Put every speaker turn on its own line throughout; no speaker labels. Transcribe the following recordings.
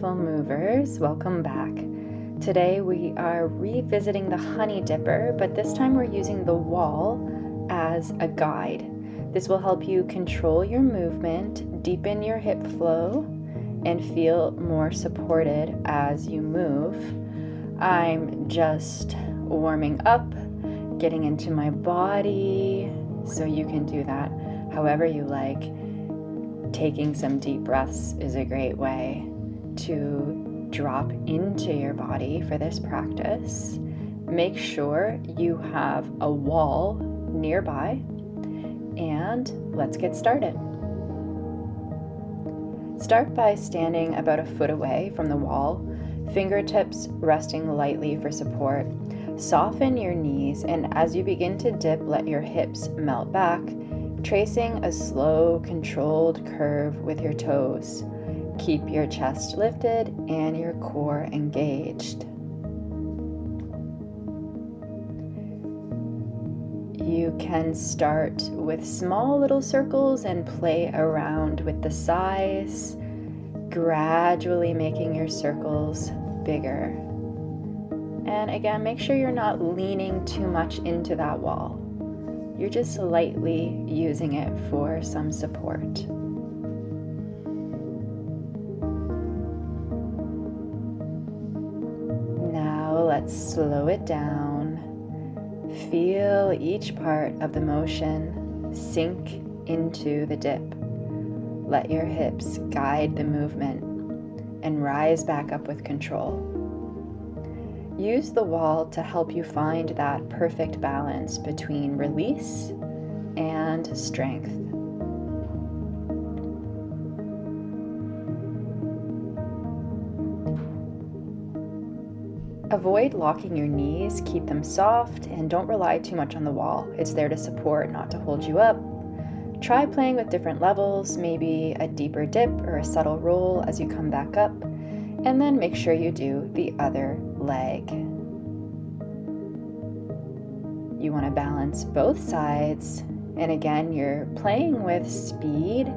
beautiful movers, welcome back. Today we are revisiting the honey dipper, but this time we're using the wall as a guide. This will help you control your movement, deepen your hip flow, and feel more supported as you move. I'm just warming up, getting into my body, so you can do that however you like. Taking some deep breaths is a great way to drop into your body for this practice. Make sure you have a wall nearby, and let's get started. Start by standing about a foot away from the wall, fingertips resting lightly for support. Soften your knees, and as you begin to dip, let your hips melt back, tracing a slow, controlled curve with your toes. Keep your chest lifted and your core engaged. You can start with small little circles and play around with the size, gradually making your circles bigger. And again, make sure you're not leaning too much into that wall. You're just lightly using it for some support. Now let's slow it down. Feel each part of the motion sink into the dip. Let your hips guide the movement and rise back up with control. Use the wall to help you find that perfect balance between release and strength. Avoid locking your knees, keep them soft, and don't rely too much on the wall. It's there to support, not to hold you up. Try playing with different levels, maybe a deeper dip or a subtle roll as you come back up, and then make sure you do the other leg. You want to balance both sides, and again, you're playing with speed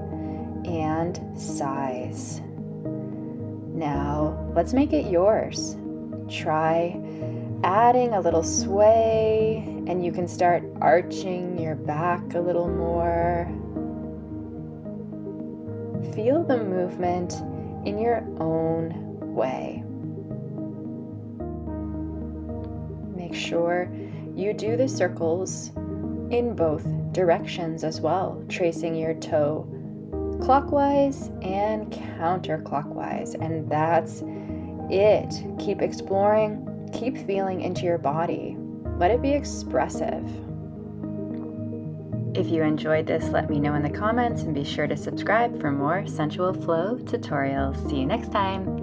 and size. Now, let's make it yours. Try adding a little sway, and you can start arching your back a little more. Feel the movement in your own way. Make sure you do the circles in both directions as well, tracing your toe clockwise and counterclockwise, and that's it. Keep exploring, keep feeling into your body. Let it be expressive. If you enjoyed this, let me know in the comments, and be sure to subscribe for more sensual flow tutorials. See you next time.